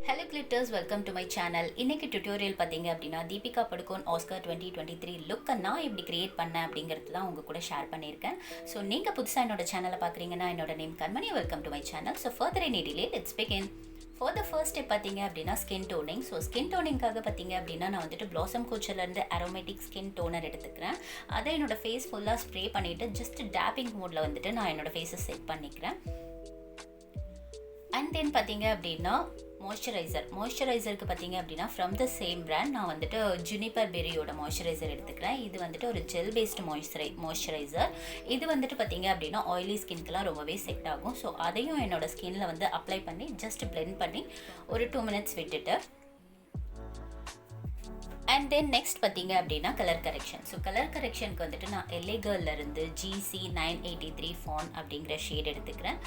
Hello glitters, welcome to my channel. இன்னைக்கு tutorial பாத்தீங்க அப்படின்னா தீபிகா படுகோன் ஆஸ்கர் 2023 லுக் நான் எப்படி கிரியேட் பண்ணேன் அப்படிங்கிறது தான் உங்க கூட ஷேர் பண்ணியிருக்கேன். ஸோ நீங்கள் புதுசாக என்னோட சேனலை பார்க்குறீங்கன்னா என்னோட name Kanmani, welcome to my channel. So further any delay, let's begin. For the first step பார்த்தீங்க அப்படின்னா ஸ்கின் டோனிங். ஸோ ஸ்கின் டோனிங்காக பார்த்தீங்க அப்படின்னா நான் வந்துட்டு பிளாசம் கோச்சிலேருந்து அரோமேட்டிக் ஸ்கின் டோனர் எடுத்துக்கிறேன். அதை என்னோட ஃபேஸ் ஃபுல்லாக ஸ்ப்ரே பண்ணிவிட்டு ஜஸ்ட் டேப்பிங் மோடில் வந்துட்டு நான் என்னோட ஃபேஸை செட் பண்ணிக்கிறேன். அண்ட் தென் பார்த்தீங்க அப்படின்னா மாய்ஸ்சரைசருக்கு பார்த்தீங்க அப்படின்னா ஃப்ரம் த சேம் பிராண்ட் நான் வந்துட்டு ஜுனிப்பர் பெரியோட மாய்ஸ்சரைசர் எடுத்துக்கிறேன். இது வந்துட்டு ஒரு ஜெல் பேஸ்டு மாய்ஸ்சரைசர். இது வந்துட்டு பார்த்தீங்க அப்படின்னா ஆயிலி ஸ்கின்க்கெலாம் ரொம்பவே செட் ஆகும். ஸோ அதையும் என்னோட ஸ்கின்னில் வந்து அப்ளை பண்ணி ஜஸ்ட் பிளெண்ட் பண்ணி ஒரு 2 minutes விட்டுட்டு அண்ட் தென் நெக்ஸ்ட் பார்த்தீங்க அப்படின்னா கலர் கரெக்ஷன். ஸோ கலர் கரெக்ஷனுக்கு வந்துட்டு நான் LA Girlலேருந்து GC 983 ஃபான் அப்படிங்கிற ஷேட் எடுத்துக்கிறேன்.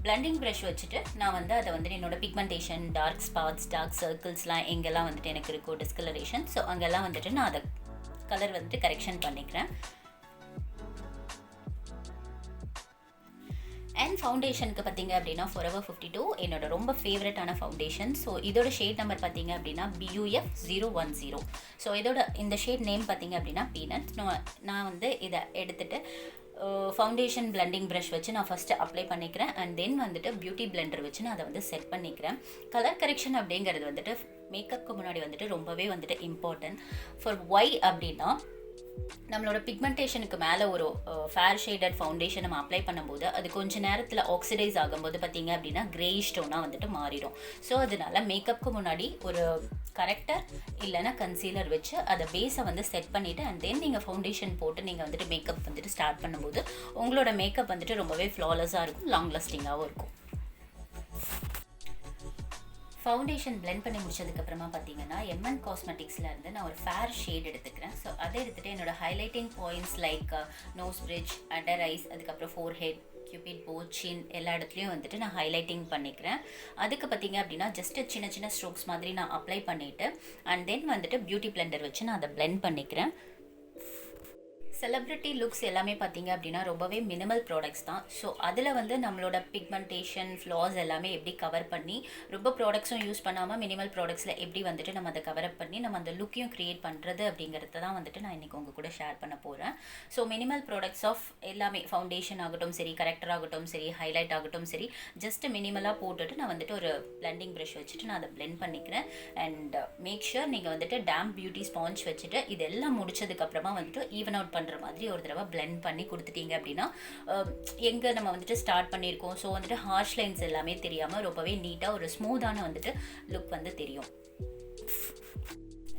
பிளண்டிங் ப்ரஷ் வச்சுட்டு நான் வந்து அதை வந்து என்னோட பிக்மெண்டேஷன், டார்க் ஸ்பாட்ஸ், டார்க் சர்க்கிள்ஸ்லாம் எங்கெல்லாம் வந்துட்டு எனக்கு இருக்கோ டிஸ்கலரேஷன், ஸோ அங்கெல்லாம் வந்துட்டு நான் அதை கலர் வந்துட்டு கரெக்ஷன் பண்ணிக்கிறேன். அண்ட் ஃபவுண்டேஷனுக்கு பார்த்தீங்க அப்படின்னா Forever 52 என்னோட ரொம்ப ஃபேவரட்டான ஃபவுண்டேஷன். ஸோ இதோட ஷேட் நம்பர் பார்த்தீங்க அப்படின்னா BUF 010. ஸோ இந்த ஷேட் நேம் பார்த்தீங்க அப்படின்னா பீனட். நான் வந்து இதை எடுத்துகிட்டு ஃபவுண்டேஷன் பிளெண்டிங் ப்ரஷ் வச்சு நான் ஃபஸ்ட்டு அப்ளை பண்ணிக்கிறேன். அண்ட் தென் வந்துட்டு பியூட்டி பிளெண்டர் வச்சு நான் அதை வந்து செட் பண்ணிக்கிறேன். கலர் கரெக்ஷன் அப்படிங்கிறது வந்துட்டு மேக்கப்புக்கு முன்னாடி வந்துட்டு ரொம்பவே வந்துட்டு இம்பார்ட்டன்ட். ஃபார் ஒய் அப்படின்னா நம்மளோட பிக்மெண்டேஷனுக்கு மேலே ஒரு ஃபேர் ஷேடட் ஃபவுண்டேஷன் நம்ம அப்ளை பண்ணும்போது அது கொஞ்சம் நேரத்தில் ஆக்சிடைஸ் ஆகும்போது பார்த்தீங்க அப்படின்னா கிரேயிஷ் டோனாக வந்துட்டு மாறிடும். ஸோ அதனால மேக்கப்புக்கு முன்னாடி ஒரு கரெக்டர் இல்லைன்னா கன்சீலர் வச்சு அதை பேஸை வந்து செட் பண்ணிவிட்டு அண்ட் தென் நீங்கள் ஃபவுண்டேஷன் போட்டு நீங்கள் வந்துட்டு மேக்கப் வந்துட்டு ஸ்டார்ட் பண்ணும்போது உங்களோட மேக்கப் வந்துட்டு ரொம்பவே ஃப்ளாலெஸ்ஸாக இருக்கும், லாங் லாஸ்டிங்காகவும் இருக்கும். ஃபவுண்டேஷன் பிளெண்ட் பண்ணி முடிச்சதுக்கப்புறமா பார்த்தீங்கன்னா MN காஸ்மெட்டிக்ஸ்லேருந்து நான் ஒரு ஃபேர் ஷேட் எடுத்துக்கிறேன். ஸோ அதை எடுத்துகிட்டு என்னோடய highlighting points like nose bridge, under eyes, அதுக்கப்புறம் forehead, cupid bow, chin எல்லா இடத்துலையும் வந்துட்டு நான் ஹைலைட்டிங் பண்ணிக்கிறேன். அதுக்கு பார்த்தீங்க அப்படின்னா ஜஸ்ட்டு சின்ன சின்ன ஸ்ட்ரோக்ஸ் மாதிரி நான் அப்ளை பண்ணிவிட்டு அண்ட் தென் வந்துட்டு பியூட்டி பிளெண்டர் வச்சு நான் அதை பிளெண்ட் பண்ணிக்கிறேன். செலிப்ரிட்டி லுக்ஸ் எல்லாமே பார்த்தீங்க அப்படின்னா ரொம்பவே மினிமல் ப்ராடக்ட்ஸ் தான். ஸோ அதில் வந்து நம்மளோட பிக்மெண்டேஷன், ஃப்ளாஸ் எல்லாமே எப்படி கவர் பண்ணி ரொம்ப ப்ராடக்ட்ஸும் யூஸ் பண்ணாமல் மினிமல் ப்ராடக்ட்ஸில் எப்படி வந்துட்டு நம்ம அதை கவர் அப் பண்ணி நம்ம அந்த லுக்கையும் க்ரியேட் பண்ணுறது அப்படிங்கிறத தான் வந்துட்டு நான் இன்றைக்கி உங்கள் கூட ஷேர் பண்ண போகிறேன். ஸோ மினிமல் ப்ராடக்ட்ஸ் ஆஃப் எல்லாமே ஃபவுண்டேஷன் ஆகட்டும் சரி, கரெக்டர் ஆகட்டும் சரி, ஹைலைட் ஆகட்டும் சரி, ஜஸ்ட் மினிமலாக போட்டுட்டு நான் வந்துட்டு ஒரு பிளெண்டிங் ப்ரஷ் வச்சுட்டு நான் அதை பிளெண்ட் பண்ணிக்கிறேன். அண்ட் மேக் ஷூர் நீங்கள் வந்துட்டு டேம்ப் பியூட்டி ஸ்பாஞ்ச் வச்சுட்டு இதெல்லாம் முடிச்சதுக்கப்புறமா வந்துட்டு ஈவன் அவுட் பண்ணுற மாதிரி ஒரு தடவை பிளெண்ட் பண்ணி கொடுத்துட்டீங்க அப்படின்னா எங்கே நம்ம வந்துட்டு ஸ்டார்ட் பண்ணியிருக்கோம், ஸோ வந்துட்டு ஹார்ஷ் லைன்ஸ் எல்லாமே தெரியாமல் ரொம்பவே நீட்டாக ஒரு ஸ்மூத்தான வந்துட்டு லுக் வந்து தெரியும்.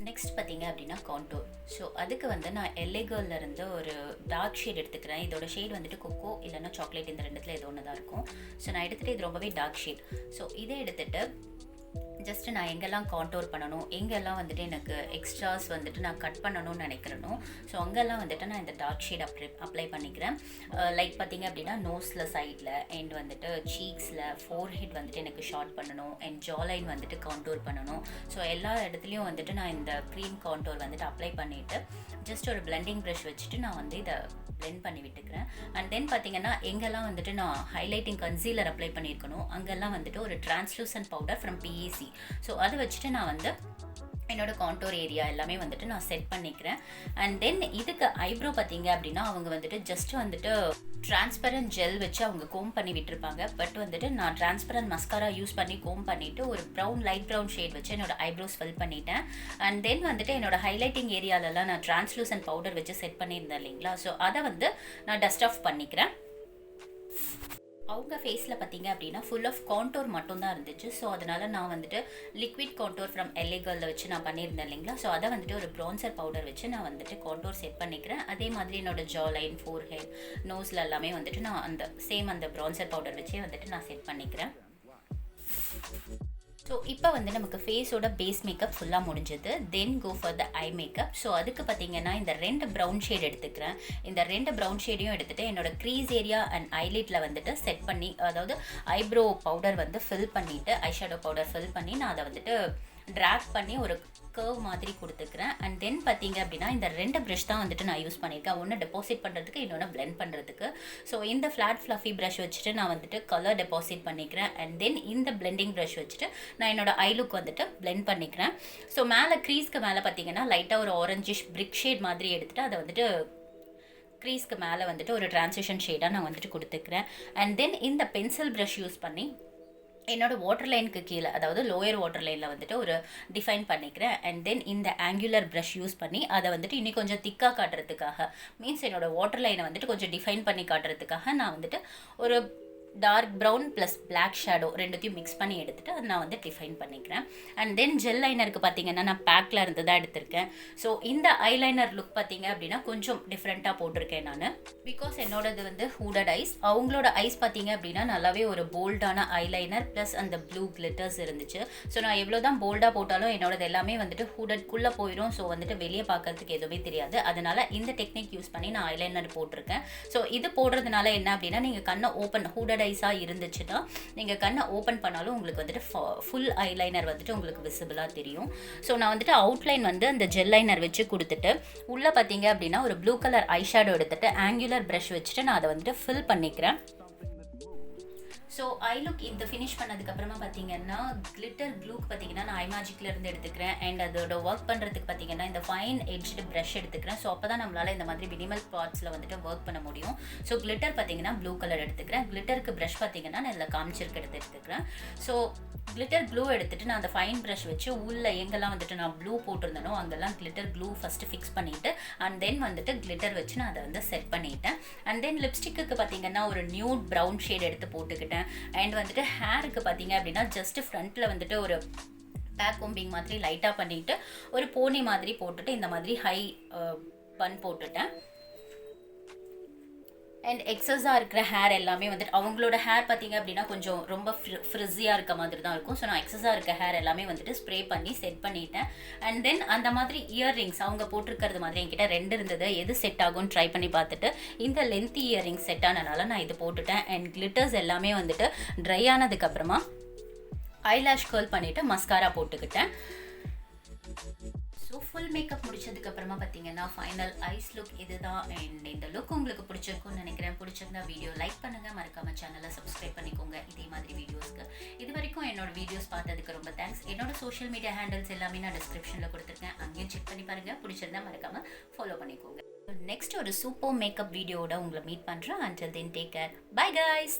நெக்ஸ்ட் பார்த்தீங்க அப்படின்னா கான்டோர். ஸோ அதுக்கு வந்து நான் LA Girlலேருந்து ஒரு டார்க் ஷேட் எடுத்துக்கிறேன். இதோட ஷேட் வந்துட்டு கொக்கோ இல்லைன்னா சாக்லேட், இந்த ரெண்டுத்தில் ஏதோ ஒன்று தான் இருக்கும். ஸோ நான் எடுத்துகிட்டு இது ரொம்பவே டார்க் ஷேட். ஸோ இதை எடுத்துகிட்டு ஜஸ்ட்டு நான் எங்கெல்லாம் கான்டோர் பண்ணணும், எங்கெல்லாம் வந்துட்டு எனக்கு எக்ஸ்ட்ராஸ் வந்துட்டு நான் கட் பண்ணணும்னு நினைக்கிறேனோ ஸோ அங்கெல்லாம் வந்துட்டு நான் இந்த டார்க் ஷேட் அப்ளை பண்ணிக்கிறேன். லைக் பார்த்தீங்க அப்படின்னா நோஸில் சைடில் அண்ட் வந்துட்டு சீக்ஸில், ஃபோர் ஹெட் வந்துட்டு எனக்கு ஷார்ட் பண்ணணும் அண்ட் ஜாலைன் வந்துட்டு கான்டோர் பண்ணணும். ஸோ எல்லா இடத்துலையும் வந்துட்டு நான் இந்த க்ரீம் கான்டோர் வந்துட்டு அப்ளை பண்ணிவிட்டு ஜஸ்ட் ஒரு பிளெண்டிங் ப்ரஷ் வச்சுட்டு நான் வந்து இதை பிளெண்ட் பண்ணி விட்டுக்கிறேன். அண்ட் தென் பார்த்தீங்கன்னா எங்கெல்லாம் வந்துட்டு நான் ஹைலைட்டிங் கன்சீலர் அப்ளை பண்ணியிருக்கணும் அங்கெல்லாம் வந்துட்டு ஒரு translucent powder from PAC. So அதை வச்சுட்டு நான் வந்து என்னோட கான்டோர் ஏரியா எல்லாமே வந்துட்டு நான் செட் பண்ணிக்கிறேன். அண்ட் தென் இதுக்கு ஐப்ரோ பார்த்தீங்க அப்படின்னா அவங்க வந்துட்டு ஜஸ்ட் வந்துட்டு டிரான்ஸ்பரண்ட் ஜெல் வச்சு அவங்க கோம் பண்ணி விட்டுருப்பாங்க. பட் வந்துட்டு நான் டிரான்ஸ்பரண்ட் மஸ்காரா யூஸ் பண்ணி கோம் பண்ணிவிட்டு ஒரு லைட் ப்ரௌன் ஷேட் வச்சு என்னோட ஐப்ரோஸ் ஃபில் பண்ணிட்டேன். அண்ட் தென் வந்துட்டு என்னோட ஹைலைட்டிங் ஏரியாலலாம் நான் டிரான்ஸ்லூசன்ட் பவுடர் வச்சு செட் பண்ணியிருந்தேன் இல்லைங்களா, ஸோ அதை வந்து நான் டஸ்ட் ஆஃப் பண்ணிக்கிறேன். அவங்க ஃபேஸில் பார்த்தீங்க அப்படின்னா ஃபுல் ஆஃப் கான்டோர் மட்டும்தான் இருந்துச்சு. ஸோ அதனால் நான் வந்துட்டு லிக்விட் கான்டோர் ஃப்ரம் LA Girlல வச்சு நான் பண்ணியிருந்தேன் இல்லைங்களா, ஸோ அதை வந்துட்டு ஒரு ப்ரான்சர் பவுடர் வச்சு நான் வந்துட்டு கான்டோர் செட் பண்ணிக்கிறேன். அதே மாதிரி என்னோட ஜா லைன், ஃபோர் ஹெட், நோஸில் எல்லாமே வந்துட்டு நான் அந்த ப்ரான்சர் பவுடர் வச்சே வந்துட்டு நான் செட் பண்ணிக்கிறேன். ஸோ இப்போ வந்து நமக்கு ஃபேஸோட பேஸ் மேக்கப் ஃபுல்லாக முடிஞ்சது. Then go for the eye makeup. So அதுக்கு பார்த்தீங்கன்னா இந்த 2 ப்ரௌன் ஷேட் எடுத்துக்கிறேன். இந்த 2 ப்ரௌன் ஷேடையும் எடுத்துகிட்டு என்னோட க்ரீஸ் ஏரியா அண்ட் ஐலிட்டில் வந்துட்டு செட் பண்ணி, அதாவது ஐப்ரோ பவுடர் வந்து ஃபில் பண்ணிவிட்டு, ஐ ஷேடோ பவுடர் ஃபில் பண்ணி நான் அதை வந்துட்டு ட்ராக் பண்ணி ஒரு கர்வ் மாதிரி கொடுத்துக்கிறேன். அண்ட் தென் பார்த்தீங்க அப்படின்னா இந்த 2 ப்ரஷ் தான் வந்துட்டு நான் யூஸ் பண்ணியிருக்கேன். ஒன்று டெபாசிட் பண்ணுறதுக்கு, இன்னொன்று பிளெண்ட் பண்ணுறதுக்கு. ஸோ இந்த ஃப்ளாட் ஃப்ளஃபி ப்ரஷ் வச்சுட்டு நான் வந்துட்டு கலர் டெபாசிட் பண்ணிக்கிறேன். அண்ட் தென் இந்த பிளெண்டிங் ப்ரஷ் வச்சுட்டு நான் என்னோட ஐ லுக் வந்துட்டு பிளெண்ட் பண்ணிக்கிறேன். ஸோ மேலே க்ரீஸ்க்கு மேலே பார்த்தீங்கன்னா லைட்டாக ஒரு ஆரஞ்சிஷ் பிரிக் ஷேட் மாதிரி எடுத்துகிட்டு அதை வந்துட்டு க்ரீஸ்க்கு மேலே வந்துட்டு ஒரு ட்ரான்சிஷன் ஷேடாக நான் வந்துட்டு கொடுத்துக்கிறேன். அண்ட் தென் இந்த பென்சில் ப்ரஷ் யூஸ் பண்ணி என்னோடய வாட்டர் லைனுக்கு கீழே, அதாவது லோயர் வாட்டர் லைனில் வந்துட்டு ஒரு டிஃபைன் பண்ணிக்கிறேன். அண்ட் தென் இந்த ஆங்குலர் ப்ரஷ் யூஸ் பண்ணி அதை வந்துட்டு இன்னும் கொஞ்சம் திக்காக காட்டுறதுக்காக, மீன்ஸ் என்னோடய வாட்டர் லைனை வந்துட்டு கொஞ்சம் டிஃபைன் பண்ணி காட்டுறதுக்காக நான் வந்துட்டு ஒரு dark brown plus black shadow ரெண்டுத்தையும் மிக்ஸ் பண்ணி எடுத்துகிட்டு அதை நான் வந்து டிஃபைன் பண்ணிக்கிறேன். அண்ட் தென் ஜெல் லைனருக்கு பார்த்தீங்கன்னா நான் பேக்கில் இருந்து தான் எடுத்திருக்கேன். ஸோ இந்த ஐலைனர் லுக் பார்த்தீங்க அப்படின்னா கொஞ்சம் டிஃப்ரெண்ட்டாக போட்டிருக்கேன் நான், பிகாஸ் என்னோடது வந்து ஹூடட் ஐஸ். அவங்களோட ஐஸ் பார்த்தீங்க அப்படின்னா நல்லாவே ஒரு போல்டான ஐலைனர் ப்ளஸ் அந்த ப்ளூ கிளிட்டர்ஸ் இருந்துச்சு. ஸோ நான் எவ்வளோ தான் போல்டாக போட்டாலும் என்னோடது எல்லாமே வந்துட்டு ஹூடட்குள்ளே போயிடும். ஸோ வந்துட்டு வெளியே பார்க்கறதுக்கு எதுவுமே தெரியாது. அதனால் இந்த டெக்னிக் யூஸ் பண்ணி நான் ஐலைனர் போட்டிருக்கேன். ஸோ இது போடுறதுனால என்ன அப்படின்னா நீங்கள் கண்ணை ஓப்பன், ஹூடட் ஐஸாக இருந்துச்சுன்னா நீங்கள் கண்ணை ஓப்பன் பண்ணாலும் உங்களுக்கு வந்துட்டு ஃபுல் ஐலைனர் வந்துட்டு உங்களுக்கு விசிபிளாக தெரியும். ஸோ நான் வந்துட்டு அவுட்லைன் வந்து அந்த ஜெல் லைனர் வச்சு கொடுத்துட்டு உள்ளே பார்த்தீங்க அப்படின்னா ஒரு ப்ளூ கலர் ஐ ஷேடோ எடுத்துகிட்டு ஆங்குலர் ப்ரஷ் வச்சுட்டு நான் அதை வந்துட்டு ஃபில் பண்ணிக்கிறேன். ஸோ ஐ லுக் இந்த ஃபினிஷ் பண்ணதுக்கப்புறமா பார்த்தீங்கன்னா கிளிட்டர் க்ளூக்கு பார்த்தீங்கன்னா நான் ஐமேஜிக்லேருந்து எடுத்துக்கிறேன். அண்ட் அதோட ஒர்க் பண்ணுறதுக்கு பார்த்தீங்கன்னா இந்த ஃபைன் எட்ஜ்டு ப்ரஷ் எடுத்துக்கிறேன். ஸோ அப்போ தான் நம்மளால் இந்த மாதிரி மினிமல் பார்ட்ஸில் வந்துட்டு ஒர்க் பண்ண முடியும். ஸோ கிளிட்டர் பார்த்தீங்கன்னா ப்ளூ கலர் எடுத்துக்கிறேன். கிளிட்டருக்கு ப்ரஷ் பார்த்தீங்கன்னா நான் இதில் காமிச்சிருக்கிறது எடுத்துக்கிறேன். ஸோ கிளிட்டர் க்ளூ எடுத்துகிட்டு நான் அந்த ஃபைன் ப்ரஷ் வச்சு உள்ள எங்கெல்லாம் வந்துட்டு நான் ப்ளூ போட்டிருந்தேனோ அங்கெல்லாம் கிளிட்டர் க்ளூ ஃபஸ்ட்டு ஃபிக்ஸ் பண்ணிவிட்டு அண்ட் தென் வந்துட்டு கிளிட்டர் வச்சு நான் அதை வந்து செட் பண்ணிட்டேன். அண்ட் தென் லிப்ஸ்டிக்கு பார்த்தீங்கன்னா ஒரு நியூட் ப்ரௌன் ஷேட் எடுத்து போட்டுக்கிட்டேன். அண்ட் வந்துட்டு ஹேருக்கு பார்த்தீங்க அப்படின்னா ஜஸ்ட் ஃப்ரண்ட்டில் வந்துட்டு ஒரு பேக் கொம்பிங் மாதிரி லைட்டாக பண்ணிவிட்டு ஒரு போனி மாதிரி போட்டுட்டு இந்த மாதிரி ஹை பன் போட்டுட்டேன். அண்ட் எக்ஸஸாக இருக்கிற ஹேர் எல்லாமே வந்துட்டு அவங்களோட ஹேர் பார்த்தீங்க அப்படின்னா கொஞ்சம் ரொம்ப ஃப்ரிஸியாக இருக்க மாதிரி தான் இருக்கும். ஸோ நான் எக்ஸஸாக இருக்க ஹேர் எல்லாமே வந்துட்டு ஸ்ப்ரே பண்ணி செட் பண்ணிட்டேன். அண்ட் தென் அந்த மாதிரி இயர்ரிங்ஸ் அவங்க போட்டிருக்கிறது மாதிரி என்கிட்ட 2 இருந்தது. எது செட் ஆகும்னு ட்ரை பண்ணி பார்த்துட்டு இந்த லென்த் இயர்ரிங்ஸ் செட் ஆனனால நான் இது போட்டுட்டேன். அண்ட் கிளிட்டர்ஸ் எல்லாமே வந்துட்டு ட்ரை ஆனதுக்கப்புறமா ஐலாஷ் கர்ல் பண்ணிவிட்டு மஸ்காரா போட்டுக்கிட்டேன். ஸோ ஃபுல் மேக்கப் முடிச்சதுக்கப்புறமா பார்த்தீங்கன்னா ஃபைனல் ஐஸ் லுக் இதுதான். அண்ட் இந்த லுக் உங்களுக்கு பிடிச்சிருக்கும்னு நினைக்கிறேன். பிடிச்சிருந்தா வீடியோ லைக் பண்ணுங்கள், மறக்காமல் சேனலை சப்ஸ்கிரைப் பண்ணிக்கோங்க இதே மாதிரி வீடியோஸ்க்கு. இது வரைக்கும் என்னோட வீடியோஸ் பார்த்ததுக்கு ரொம்ப தேங்க்ஸ். என்னோட சோஷியல் மீடியா ஹேண்டில்ஸ் எல்லாமே நான் டிஸ்கிரிப்ஷனில் கொடுத்துருக்கேன், அங்கேயும் செக் பண்ணி பாருங்கள். பிடிச்சிருந்தா மறக்காமல் ஃபாலோ பண்ணிக்கோங்க. நெக்ஸ்ட் ஒரு சூப்பர் மேக்கப் வீடியோவோட உங்களை மீட் பண்ணுறேன். Until then take care. Bye guys.